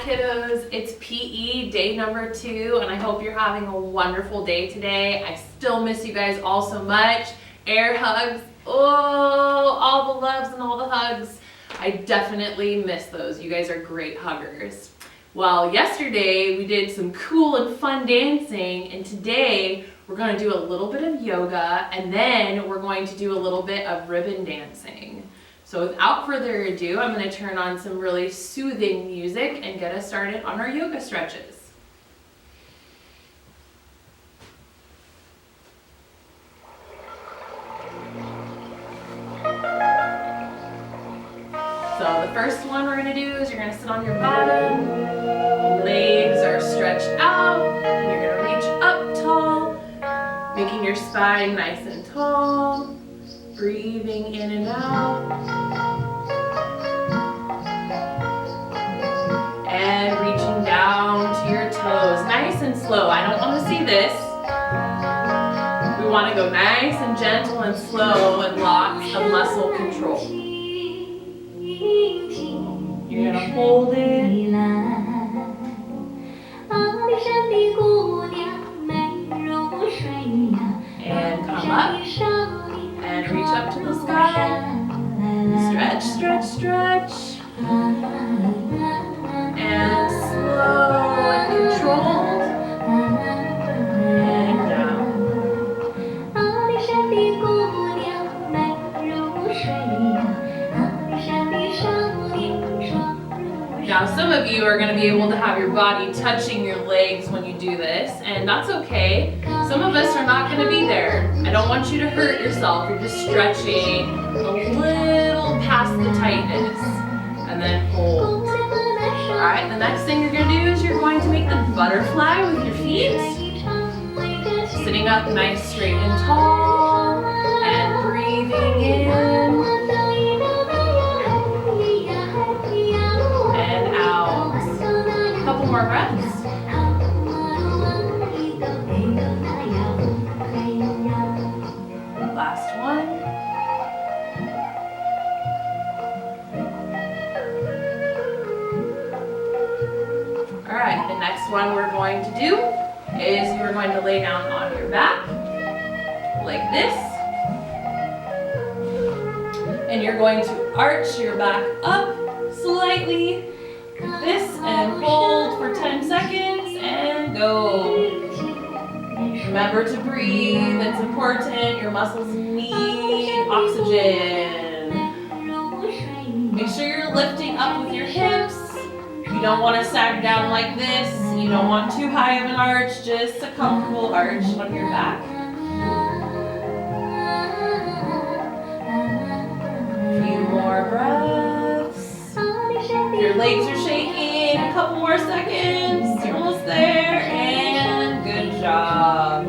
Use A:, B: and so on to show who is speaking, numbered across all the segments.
A: kiddos, it's PE day number 2 and I hope you're having a wonderful day today. I still miss you guys all so much. Air hugs, oh, all the loves and all the hugs. I definitely miss those. You guys are great huggers. Well, yesterday we did some cool and fun dancing, and today we're going to do a little bit of yoga and then we're going to do a little bit of ribbon dancing. So without further ado, I'm going to turn on some really soothing music and get us started on our yoga stretches. So the first one we're going to do is you're going to sit on your bottom, legs are stretched out, and you're going to reach up tall, making your spine nice and tall, breathing in and out, and reaching down to your toes, nice and slow. I don't want to see this. We want to go nice and gentle and slow and lots of muscle control. You're going to hold it and come up and reach up to the sky. Stretch, stretch, stretch. And slow and controlled. And down. Now some of you are going to be able to have your body touching your legs when you do this, and that's okay. Some of us are not going to be there. I don't want you to hurt yourself. You're just stretching a little past the tightness, and then hold. Alright, the next thing you're going to do is you're going to make the butterfly with your feet. Sitting up nice, straight and tall, and breathing in. And out. A couple more breaths. Last one. Alright, the next one we're going to do is you're going to lay down on your back like this. And you're going to arch your back up slightly like this and hold for 10 seconds and go. Remember to breathe, it's important. Your muscles need oxygen. Make sure you're lifting up with your hips. You don't want to sag down like this. You don't want too high of an arch, just a comfortable arch on your back. A few more breaths. Your legs are shaking. A couple more seconds. You're almost there. And good job.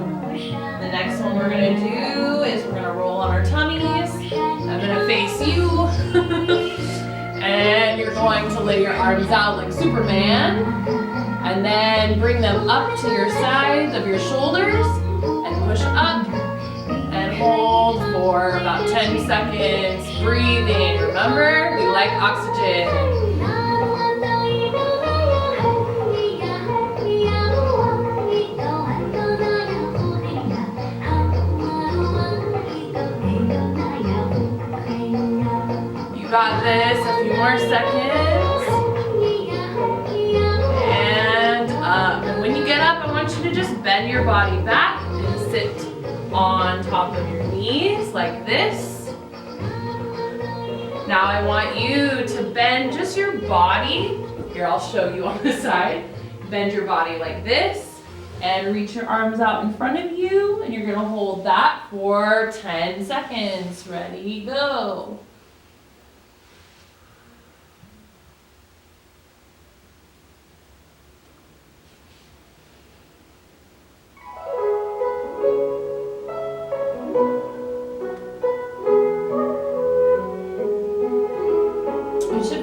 A: The next one we're going to do is we're going to roll on our tummies. I'm going to face you. And you're going to lay your arms out like Superman. And then bring them up to your sides of your shoulders. And push up. And hold for about 10 seconds. Breathing. Remember, we like oxygen. You got this. A few more seconds. And up. And when you get up, I want you to just bend your body back and sit on top of your knees like this. Now I want you to bend just your body. Here, I'll show you on the side. Bend your body like this and reach your arms out in front of you, and you're going to hold that for 10 seconds. Ready, go.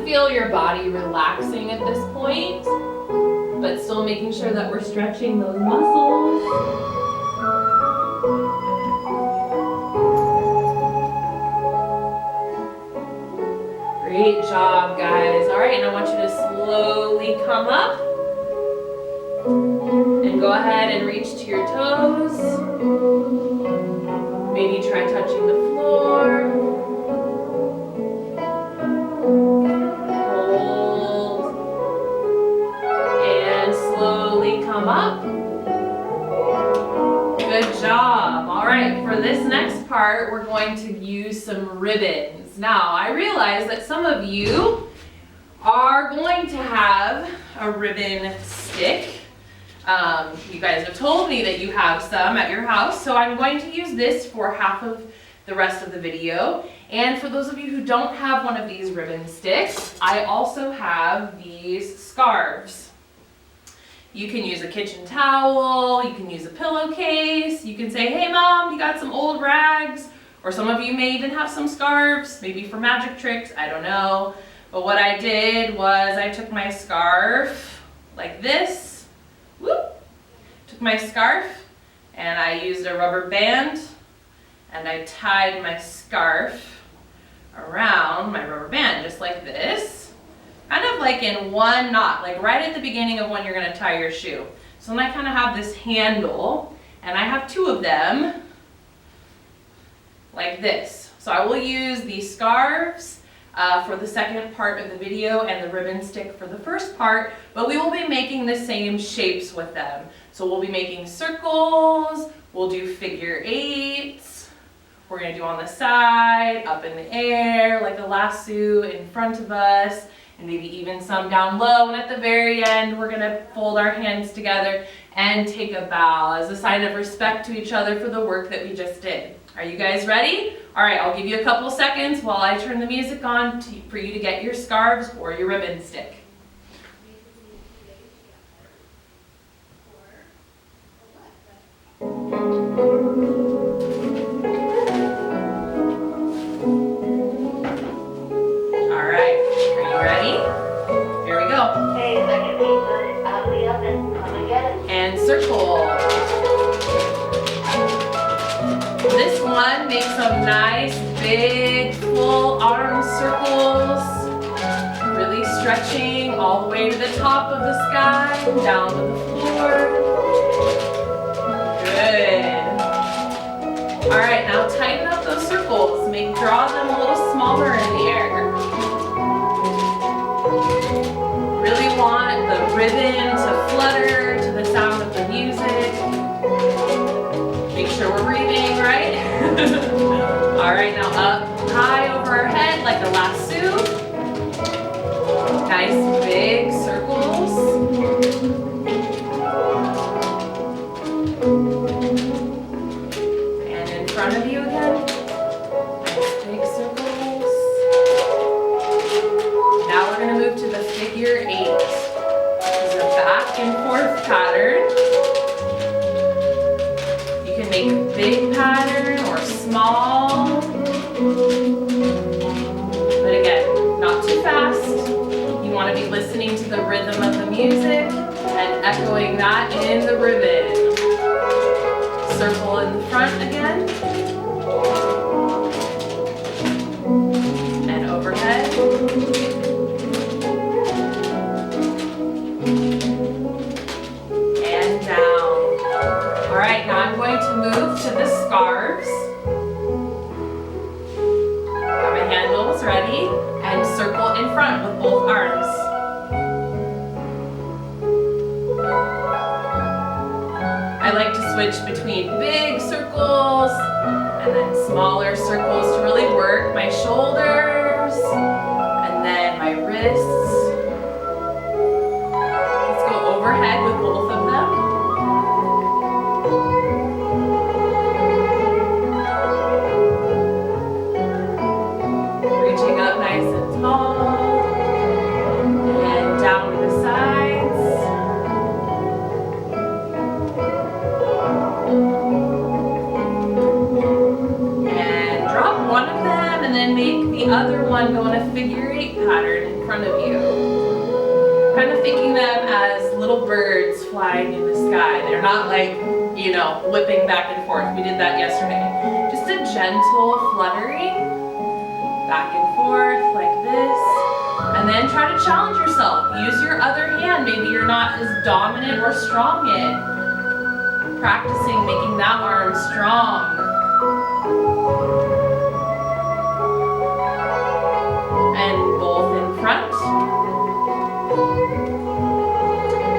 A: Feel your body relaxing at this point, but still making sure that we're stretching those muscles. Great. Great job, guys. All right, and I want you to slowly come up and go ahead and reach to your toes. Maybe try touching the floor. Hold. And slowly come up. Good job. All right, for this next part, we're going to use some ribbons. Now, I realize that some of you are going to have a ribbon stick. You guys have told me that you have some at your house, so I'm going to use this for half of the rest of the video. And for those of you who don't have one of these ribbon sticks, I also have these scarves. You can use a kitchen towel, you can use a pillowcase, you can say, hey mom, you got some old rags, or some of you may even have some scarves, maybe for magic tricks, I don't know. But what I did was I took my scarf like this, whoop, took my scarf and I used a rubber band and I tied my scarf around my rubber band just like this. Kind of like in one knot, like right at the beginning of when you're going to tie your shoe. So then I kind of have this handle, and I have two of them, like this. So I will use these scarves for the second part of the video and the ribbon stick for the first part, but we will be making the same shapes with them. So we'll be making circles, we'll do figure eights, we're going to do on the side, up in the air, like a lasso in front of us, and maybe even some down low, and at the very end we're going to fold our hands together and take a bow as a sign of respect to each other for the work that we just did. Are you guys ready? All right, I'll give you a couple seconds while I turn the music on for you to get your scarves or your ribbon stick. And circle. This one makes some nice big full arm circles, really stretching all the way to the top of the sky, down to the floor. Good. All right, now tighten up those circles. Draw them a little smaller in the air. Really want the ribbon to flutter to the sound of the music. Make sure we're breathing, right? All right, now up high over our head like a lasso. Nice big circles. And in front of you again. Nice big circles. Now we're going to move to the figure eight. This is a back and forth pattern. You can make a big pattern or small. But again, not too fast. You want to be listening to the rhythm of the music and echoing that in the ribbon. Circle in the front again. And overhead. Alright, now I'm going to move to the scarves. Got my handles ready, and circle in front with both arms. I like to switch between big circles and then smaller circles to really work my shoulders and then my wrists. Let's go overhead with both of them. Reaching up nice and tall, and down to the sides. And drop one of them, and then make the other one go in a figure eight pattern in front of you. Kind of thinking them as little birds flying in the sky. They're not like, you know, whipping back and forth. We did that yesterday. Just a gentle fluttering. back and forth like this. And then try to challenge yourself. Use your other hand. Maybe you're not as dominant or strong in. Practicing making that arm strong. And both in front.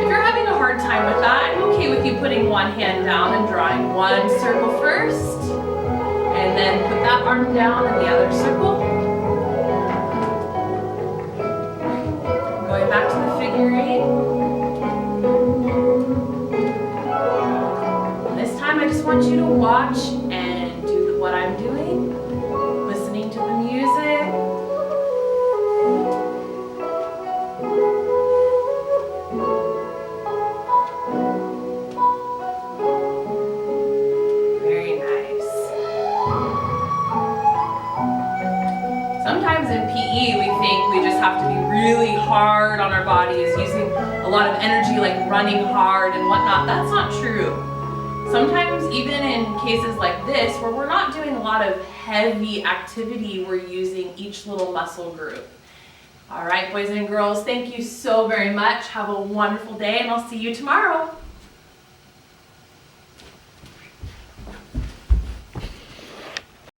A: If you're having a hard time with that, I'm okay with you putting one hand down and drawing one circle first. And then put that arm down in the other circle. Going back to the figure 8. And this time I just want you to watch and do what I'm doing. Listening to the music. Very nice. Sometimes in PE we think we just have to be really hard on our bodies, using a lot of energy like running hard and whatnot. That's not true. Sometimes even in cases like this where we're not doing a lot of heavy activity, we're using each little muscle group. All right, boys and girls, thank you so very much. Have a wonderful day and I'll see you tomorrow.